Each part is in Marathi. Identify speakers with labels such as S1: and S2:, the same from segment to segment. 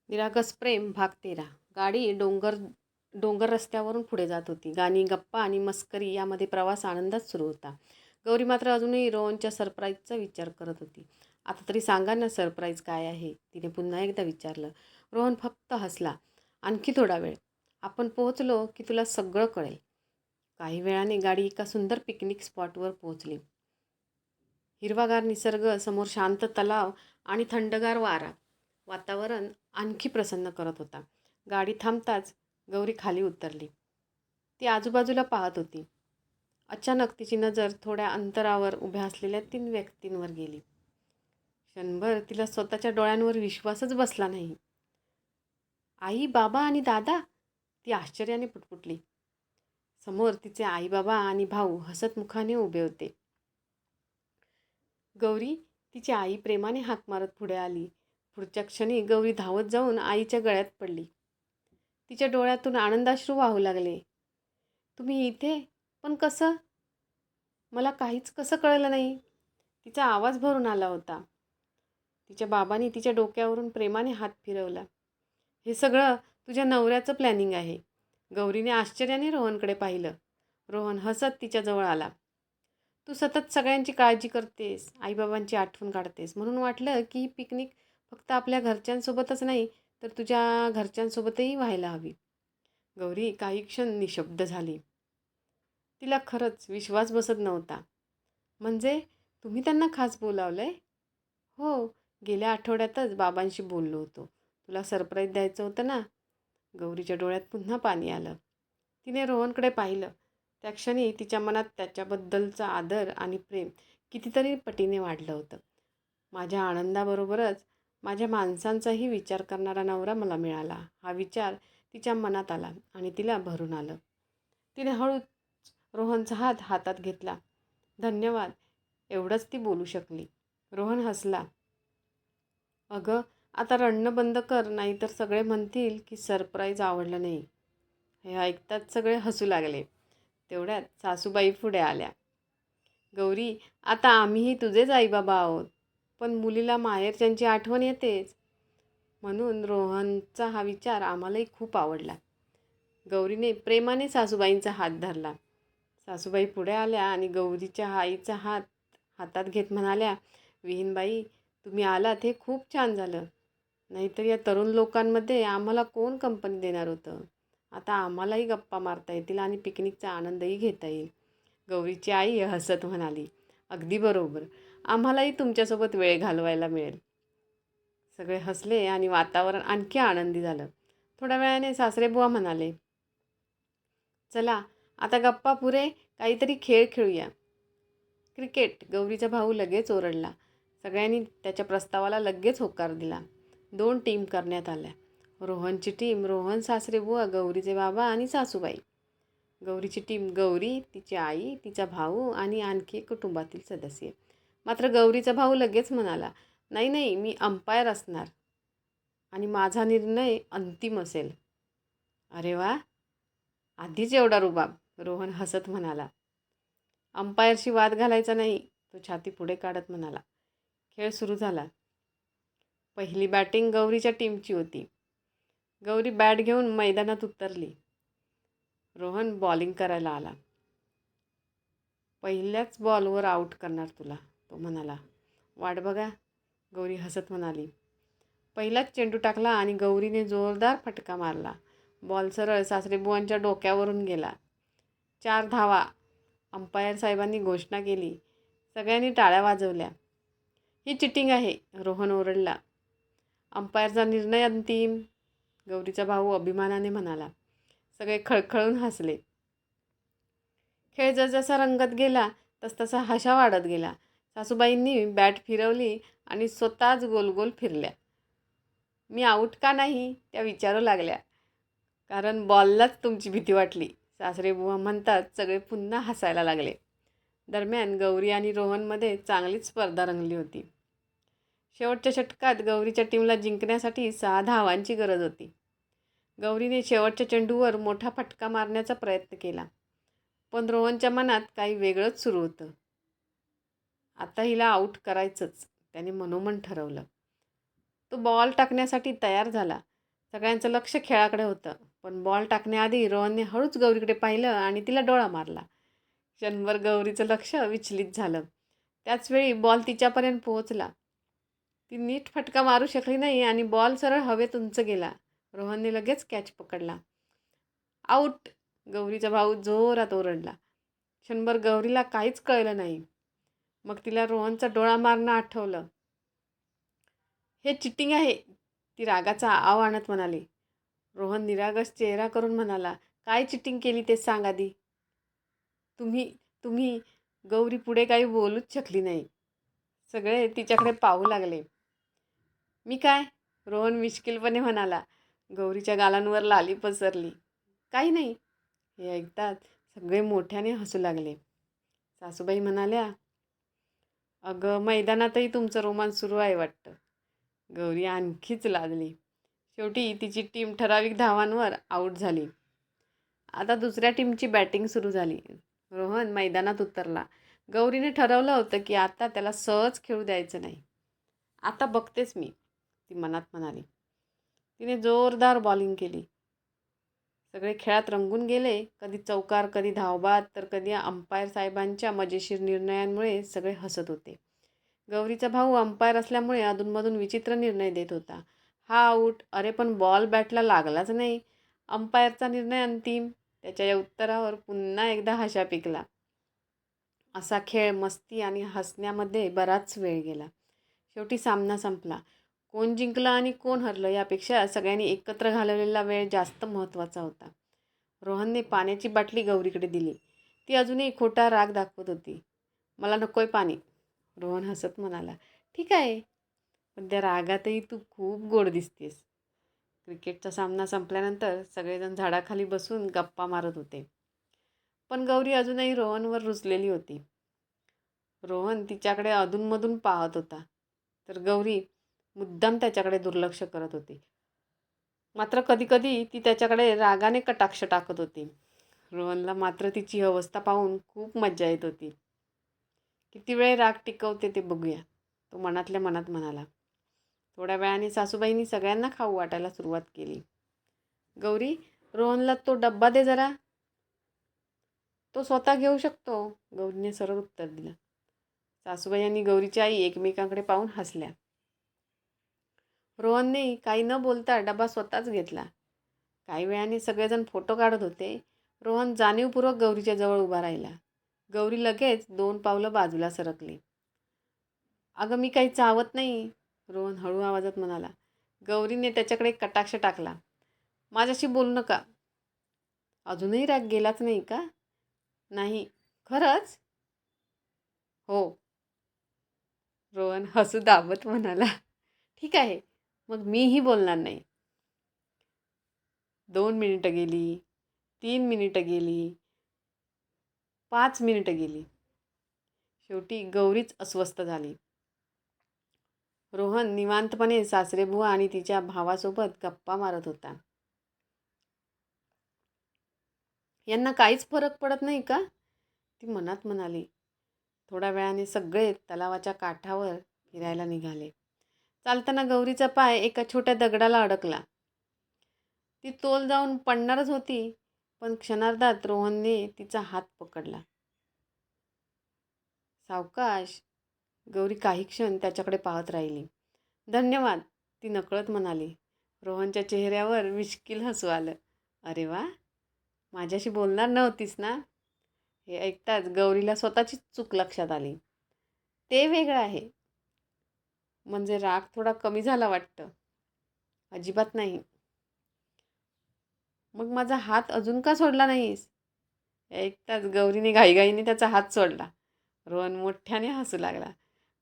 S1: निरागस प्रेम भाग 13. गाडी डोंगर रस्त्यावरून पुढे जात होती. गाणी, गप्पा आणि मस्करी यामध्ये प्रवास आनंदात सुरू होता. गौरी मात्र अजूनही रोहनच्या सरप्राईजचा विचार करत होती. आता तरी सांगा ना, सरप्राईज काय आहे? तिने पुन्हा एकदा विचारलं. रोहन फक्त हसला. आणखी थोडा वेळ. आपण पोहोचलो की तुला सगळं कळेल. काही वेळाने गाडी एका सुंदर पिकनिक स्पॉटवर पोहोचली. हिरवागार निसर्ग, समोर शांत तलाव आणि थंडगार वारा वातावरण आणखी प्रसन्न करत होता. गाडी थांबताच गौरी खाली उतरली. ती आजूबाजूला पाहत होती. अचानक तिची नजर थोड्या अंतरावर उभ्या असलेल्या 3 व्यक्तींवर गेली. क्षणभर तिला स्वतःच्या डोळ्यांवर विश्वासच बसला नाही. आई, बाबा आणि दादा? ती आश्चर्याने पुटपुटली. समोर तिचे आई, बाबा आणि भाऊ हसत मुखाने उभे होते. गौरी, तिची आई प्रेमाने हाक मारत पुढे आली. पुढच्या क्षणी गौरी धावत जाऊन आईच्या गळ्यात पडली. तिच्या डोळ्यातून आनंदाश्रू वाहू लागले. तुम्ही इथे? पण कसं? मला काहीच कसं कळलं नाही. तिचा आवाज भरून आला होता. तिच्या बाबांनी तिच्या डोक्यावरून प्रेमाने हात फिरवला. हे सगळं तुझ्या नवऱ्याचं प्लॅनिंग आहे. गौरीने आश्चर्याने रोहनकडे पाहिलं. रोहन हसत तिच्याजवळ आला. तू सतत सगळ्यांची काळजी करतेस, आईबाबांची आठवण काढतेस, म्हणून वाटलं की ही पिकनिक फक्त आपल्या घरच्यांसोबतच नाही तर तुझ्या घरच्यांसोबतही व्हायला हवी. गौरी काही क्षण निशब्द झाली. तिला खरंच विश्वास बसत नव्हता. म्हणजे तुम्ही त्यांना खास बोलावलंय? हो, गेल्या आठवड्यातच बाबांशी बोललो होतो. तुला सरप्राईज द्यायचं होतं ना. गौरीच्या डोळ्यात पुन्हा पाणी आलं. तिने रोहनकडे पाहिलं. त्या क्षणी तिच्या मनात त्याच्याबद्दलचा आदर आणि प्रेम कितीतरी पटीने वाढलं होतं. माझ्या आनंदाबरोबरच माझ्या माणसांचाही विचार करणारा नवरा मला मिळाला, हा विचार तिच्या मनात आला आणि तिला भरून आलं. तिने हळूच रोहनचा हात हातात घेतला. धन्यवाद, एवढंच ती बोलू शकली. रोहन हसला. अगं, आता रडणं बंद कर, नाहीतर सगळे म्हणतील की सरप्राईज आवडलं नाही. हे ऐकताच सगळे हसू लागले. तेवढ्यात सासूबाई पुढे आल्या. गौरी, आता आम्हीही तुझेच आईबाबा आहोत, पण मुलीला माहेरच्यांची आठवण येतेच. म्हणून रोहनचा हा विचार आम्हालाही खूप आवडला. गौरीने प्रेमाने सासूबाईंचा हात धरला. सासूबाई पुढे आल्या आणि गौरीच्या आईचा हात हातात घेत म्हणाल्या, विहीनबाई, तुम्ही आलात हे खूप छान झालं. नाहीतर या तरुण लोकांमध्ये आम्हाला कोण कंपनी देणार होतं. आता आम्हालाही गप्पा मारता येतील आणि पिकनिकचा आनंदही घेता येईल. गौरीची आई हसत म्हणाली, अगदी बरोबर, आम्हालाही तुमच्यासोबत वेळ घालवायला मिळेल. सगळे हसले आणि वातावरण आणखी आनंदी झालं. थोड्या वेळाने सासरेबुवा म्हणाले, चला आता गप्पा पुरे, काहीतरी खेळ खेळूया. क्रिकेट, गौरीचा भाऊ लगेच ओरडला. सगळ्यांनी त्याच्या प्रस्तावाला लगेच होकार दिला. 2 टीम करण्यात आल्या. रोहनची टीम, रोहन, सासरेबुवा, गौरीचे बाबा आणि सासूबाई. गौरीची टीम, गौरी, तिची आई, तिचा भाऊ आणि आणखी एक कुटुंबातील सदस्य. मात्र गौरीचा भाऊ लगेच म्हणाला, नाही नाही, मी अंपायर असणार आणि माझा निर्णय अंतिम असेल. अरे वा, आधीच एवढा रुबाब, रोहन हसत म्हणाला. अंपायरशी वाद घालायचा नाही, तो छाती पुढे काढत म्हणाला. खेळ सुरू झाला. पहिली बॅटिंग गौरीच्या टीमची होती. गौरी बॅट घेऊन मैदानात उतरली. रोहन बॉलिंग करायला आला. पहिल्याच बॉलवर आऊट करणार तुला, तो म्हणाला. वाट बघा, गौरी हसत म्हणाली. पहिलाच चेंडू टाकला आणि गौरीने जोरदार फटका मारला. बॉल सरळ सासरेबुवांच्या डोक्यावरून गेला. 4 धावा. अंपायर साहेबांनी घोषणा केली. सगळ्यांनी टाळ्या वाजवल्या. ही चिटिंग आहे, रोहन ओरडला. अंपायरचा निर्णय अंतिम, गौरीचा भाऊ अभिमानाने म्हणाला. सगळे खळखळून हसले. खेळ जसजसा रंगत गेला तसतसा हशा वाढत गेला. सासूबाईंनी बॅट फिरवली आणि स्वतःच गोल गोल फिरल्या. मी आऊट का नाही, त्या विचारू लागल्या. कारण बॉललाच तुमची भीती वाटली, सासरेबुवा म्हणतात. सगळे पुन्हा हसायला लागले. दरम्यान गौरी आणि रोहनमध्ये चांगलीच स्पर्धा रंगली होती. शेवटच्या षटकात गौरीच्या टीमला जिंकण्यासाठी 6 धावांची गरज होती. गौरीने शेवटच्या चेंडूवर मोठा फटका मारण्याचा प्रयत्न केला. पण रोहनच्या मनात काही वेगळंच सुरू होतं. आता हिला आऊट करायचंच, त्याने मनोमन ठरवलं. तो बॉल टाकण्यासाठी तयार झाला. सगळ्यांचं लक्ष खेळाकडे होतं. पण बॉल टाकण्याआधी रोहनने हळूच गौरीकडे पाहिलं आणि तिला डोळा मारला. क्षणभर गौरीचं लक्ष विचलित झालं. त्याच वेळी बॉल तिच्यापर्यंत पोहोचला. ती नीट फटका मारू शकली नाही आणि बॉल सरळ हवेत उंच गेला. रोहनने लगेच कॅच पकडला. आऊट! गौरीचा भाऊ जोरात ओरडला. क्षणभर गौरीला काहीच कळलं नाही. मग तिला रोहनचा डोळा मारणं आठवलं. हे चिटिंग आहे, ती रागाचा आव आणत म्हणाली. रोहन निरागस चेहरा करून म्हणाला, काय चिटिंग केली ते सांग आधी. तुम्ही तुम्ही गौरी पुढे काही बोलूच शकली नाही. सगळे तिच्याकडे पाहू लागले. मी काय? रोहन मिश्किलपणे म्हणाला. गौरीच्या गालांवर लाली पसरली. काही नाही. हे ऐकताच सगळे मोठ्याने हसू लागले. सासूबाई म्हणाल्या, अगं मैदानातही तुमचं रोमांस सुरू आहे वाटतं. गौरी आणखीच लाजली. शेवटी तिची टीम ठराविक धावांवर आऊट झाली. आता दुसऱ्या टीमची बॅटिंग सुरू झाली. रोहन मैदानात उतरला. गौरीने ठरवलं होतं की आता त्याला सहज खेळू द्यायचं नाही. आता बघतेच मी, ती मनात म्हणाली. तिने जोरदार बॉलिंग केली. सगळे खेळात रंगून गेले. कधी चौकार, कधी धावबाद, तर कधी अंपायर साहेबांच्या मजेशीर निर्णयांमुळे सगळे हसत होते. गौरीचा भाऊ अंपायर असल्यामुळे अधूनमधून विचित्र निर्णय देत होता. हा आऊट, अरे पण बॉल बॅटला लागलाच नाही. अंपायरचा निर्णय अंतिम. त्याच्या या उत्तरावर पुन्हा एकदा हशा पिकला. असा खेळ, मस्ती आणि हसण्यामध्ये बराच वेळ गेला. शेवटी सामना संपला. कोण जिंकलं आणि कोण हरलं यापेक्षा सगळ्यांनी एकत्र घालवलेला वेळ जास्त महत्त्वाचा होता. रोहनने पाण्याची बाटली गौरीकडे दिली. ती अजूनही खोटा राग दाखवत होती. मला नकोय पाणी, रोहन हसत म्हणाला. ठीक आहे, पण त्या रागातही तू खूप गोड दिसतेस. क्रिकेटचा सामना संपल्यानंतर सगळेजण झाडाखाली बसून गप्पा मारत होते. पण गौरी अजूनही रोहनवर रुसलेली होती. रोहन तिच्याकडे अधूनमधून पाहत होता, तर गौरी मुद्दाम त्याच्याकडे दुर्लक्ष करत होती. मात्र कधीकधी ती त्याच्याकडे रागाने कटाक्ष टाकत होती. रोहनला मात्र तिची अवस्था पाहून खूप मज्जा येत होती. किती वेळ राग टिकवते ते बघूया, तो मनातल्या मनात म्हणाला. थोड्या वेळाने सासूबाईंनी सगळ्यांना खाऊ वाटायला सुरुवात केली. गौरी, रोहनला तो डब्बा दे जरा. तो स्वतः घेऊ शकतो, गौरीने सरळ उत्तर दिलं. सासूबाई आणि गौरीची आई एकमेकांकडे पाहून हसल्या. रोहनने काही न बोलता डबा स्वतःच घेतला. काही वेळाने सगळेजण फोटो काढत होते. रोहन जाणीवपूर्वक गौरीच्या जवळ उभा राहिला. गौरी लगेच 2 पावलं बाजूला सरकली. अगं मी काही चावत नाही, रोहन हळू आवाजात म्हणाला. गौरीने त्याच्याकडे कटाक्ष टाकला. माझ्याशी बोलू नका. अजूनही राग गेलाच नाही का? नाही. खरंच? हो, रोहन हसू दाबत म्हणाला. ठीक आहे, मग मीही बोलणार नाही. 2 मिनिटं गेली, 3 मिनिटं गेली, 5 मिनिटं गेली. शेवटी गौरीच अस्वस्थ झाली. रोहन निवांतपणे सासरेबुवा आणि तिच्या भावासोबत गप्पा मारत होता. यांना काहीच फरक पडत नाही का? ती मनात म्हणाली. थोड्या वेळाने सगळे तलावाच्या काठावर फिरायला निघाले. चालताना गौरीचा पाय एका छोट्या दगडाला अडकला. ती तोल जाऊन पडणारच होती, पण क्षणार्धात रोहनने तिचा हात पकडला. सावकाश. गौरी काही क्षण त्याच्याकडे पाहत राहिली. धन्यवाद, ती नकळत म्हणाली. रोहनच्या चेहऱ्यावर मिश्किल हसू आलं. अरे वा, माझ्याशी बोलणार नव्हतीस ना? हे ऐकताच गौरीला स्वतःचीच चूक लक्षात आली. ते वेगळं आहे. म्हणजे राग थोडा कमी झाला वाटतं. अजिबात नाही. मग माझा हात अजून का सोडला नाहीस? हे ऐकताच गौरीने घाईघाईने त्याचा हात सोडला. रोहन मोठ्याने हसू लागला.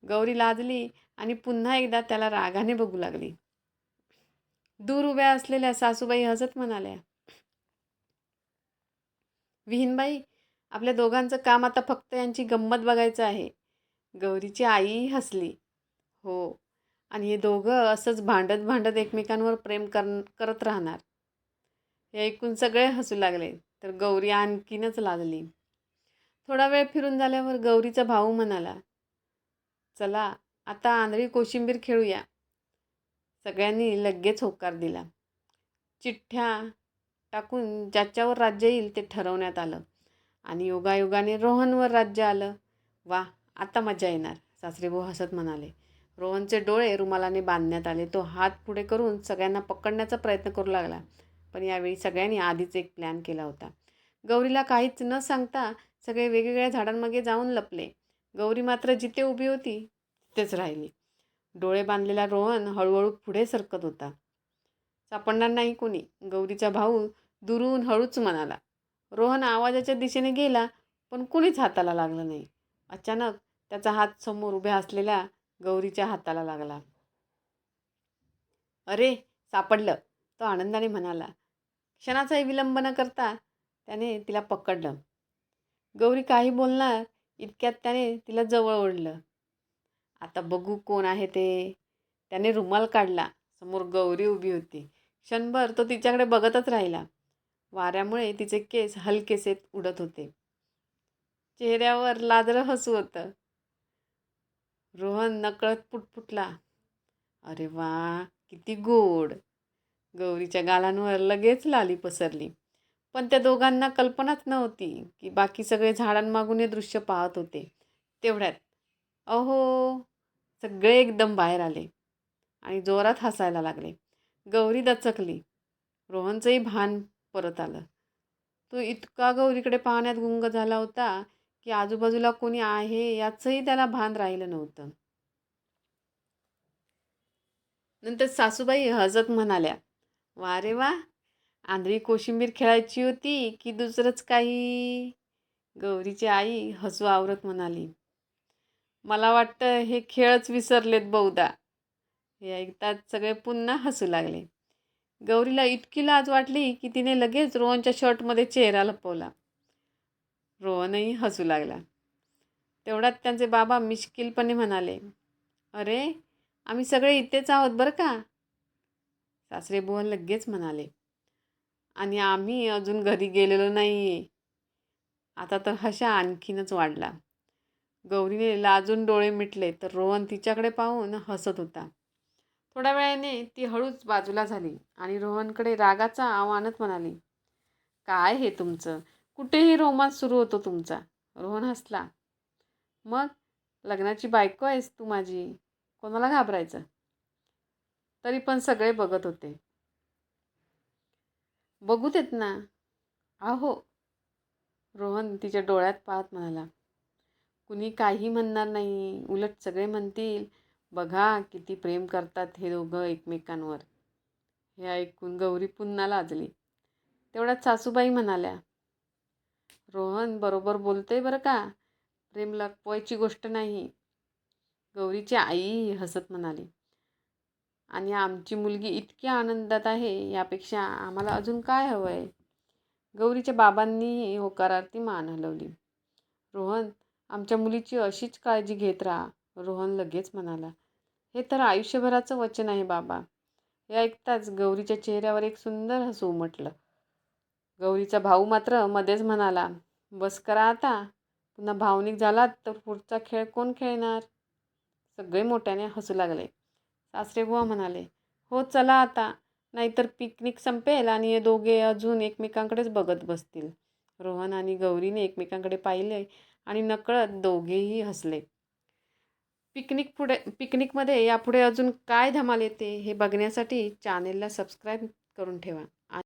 S1: गौरी लाजली आणि पुन्हा एकदा त्याला रागाने बघू लागली. दूर उभ्या असलेल्या सासूबाई हसत म्हणाल्या. विहीनबाई, आपल्या दोघांचं काम आता फक्त यांची गंमत बघायचं आहे. गौरीची आईही हसली. हो, आणि हे दोघं असंच भांडत भांडत एकमेकांवर प्रेम करत राहणार. हे ऐकून सगळे हसू लागले, तर गौरी आणखीनच लाजली. थोडा वेळ फिरून झाल्यावर गौरीचा भाऊ म्हणाला, चला आता आंधळी कोशिंबीर खेळूया. सगळ्यांनी लगेच होकार दिला. चिठ्ठ्या टाकून ज्याच्यावर राज्य येईल ते ठरवण्यात आलं आणि योगायोगाने रोहनवर राज्य आलं. वा, आता मजा येणार, सासरेबू हसत म्हणाले. रोहनचे डोळे रुमालाने बांधण्यात आले. तो हात पुढे करून सगळ्यांना पकडण्याचा प्रयत्न करू लागला. पण यावेळी सगळ्यांनी आधीच एक प्लॅन केला होता. गौरीला काहीच न सांगता सगळे वेगवेगळ्या झाडांमागे जाऊन लपले. गौरी मात्र जिथे उभी होती तिथेच राहिली. डोळे बांधलेला रोहन हळूहळू पुढे सरकत होता. सापडणार नाही कोणी, गौरीचा भाऊ दुरून हळूच म्हणाला. रोहन आवाजाच्या दिशेने गेला, पण कुणीच हाताला लागलं नाही. अचानक त्याचा हात समोर उभ्या असलेल्या गौरीच्या हाताला लागला. अरे, सापडलं, तो आनंदाने म्हणाला. क्षणाचाही विलंब न करता त्याने तिला पकडलं. गौरी काही बोलणार इतक्यात त्याने तिला जवळ ओढलं. आता बघू कोण आहे ते. त्याने रुमाल काढला. समोर गौरी उभी होती. क्षणभर तो तिच्याकडे बघतच राहिला. वाऱ्यामुळे तिचे केस हलकेसे उडत होते. चेहऱ्यावर लाजरं हसू होतं. रोहन नकळत पुटपुटला. अरे वा, किती गोड. गौरीच्या गालांवर लगेच लाली पसरली. पण त्या दोघांना कल्पनाच नव्हती की बाकी सगळे झाडांमागून हे दृश्य पाहत होते. तेवढ्यात अहो, सगळे एकदम बाहेर आले आणि जोरात हसायला लागले. गौरी दचकली. रोहनचंही भान परत आलं. तो इतका गौरीकडे पाहण्यात गुंग झाला होता की आजूबाजूला कोणी आहे याचंही त्याला भान राहिलं नव्हतं. नंतर सासूबाई हसत म्हणाल्या, वा रे वा, आंधळी कोशिंबीर खेळायची होती की दुसरंच काही. गौरीची आई हसू आवरत म्हणाली, मला वाटतं हे खेळच विसरलेत बहुधा. हे ऐकताच सगळे पुन्हा हसू लागले. गौरीला इतकी लाज वाटली की तिने लगेच रोहनच्या शर्टमध्ये चेहरा लपवला. रोहनही हसू लागला. तेवढ्यात त्यांचे बाबा मिश्किलपणे म्हणाले, अरे, आम्ही सगळे इथेच आहोत बरं का. सासरेबुवा लगेच म्हणाले, आणि आम्ही अजून घरी गेलेलो नाही. आता तर हशा आणखीनच वाढला. गौरीने लाजून डोळे मिटले तर रोहन तिच्याकडे पाहून हसत होता. थोड्या वेळाने ती हळूच बाजूला झाली आणि रोहनकडे रागाचा आव्हानच म्हणाली, काय हे तुमचं, कुठेही रोमांस सुरू होतो तुमचा. रोहन हसला. मग लग्नाची बायको आहेस तू माझी, कोणाला घाबरायचं. तरी पण सगळे बघत होते. बघू देत ना. अहो, रोहन तिच्या डोळ्यात पाहत म्हणाला, कुणी काही म्हणणार नाही, उलट सगळे म्हणतील, बघा किती प्रेम करतात हे दोघं एकमेकांवर. हे ऐकून गौरी पुन्हा लाजली. तेवढ्यात सासूबाई म्हणाल्या, रोहन बरोबर बोलतोय बरं का, प्रेम लपवायची गोष्ट नाही. गौरीची आई हसत म्हणाली, आणि आमची मुलगी इतकी आनंदात आहे यापेक्षा आम्हाला अजून काय हवं आहे. गौरीच्या बाबांनीही होकारार्थी मान हलवली. रोहन, आमच्या मुलीची अशीच काळजी घेत राहा. रोहन लगेच म्हणाला, हे तर आयुष्यभराचं वचन आहे बाबा. हे ऐकताच गौरीच्या चेहऱ्यावर एक सुंदर हसू उमटलं. गौरीचा भाऊ मात्र मध्येच म्हणाला, बस करा आता. पुन्हा भावनिक झालात तर पुढचा खेळ कोण खेळणार. सगळे मोठ्याने हसू लागले. सासरेबुवा म्हणाले, हो चला आता, नाहीतर पिकनिक संपेल आणि हे दोघे अजून एकमेकांकडेच बघत बसतील. रोहन आणि गौरीने एकमेकांकडे पाहिले आणि नकळत दोघेही हसले. पिकनिकमध्ये यापुढे अजून काय धमाल येते हे बघण्यासाठी चॅनेलला सबस्क्राईब करून ठेवा.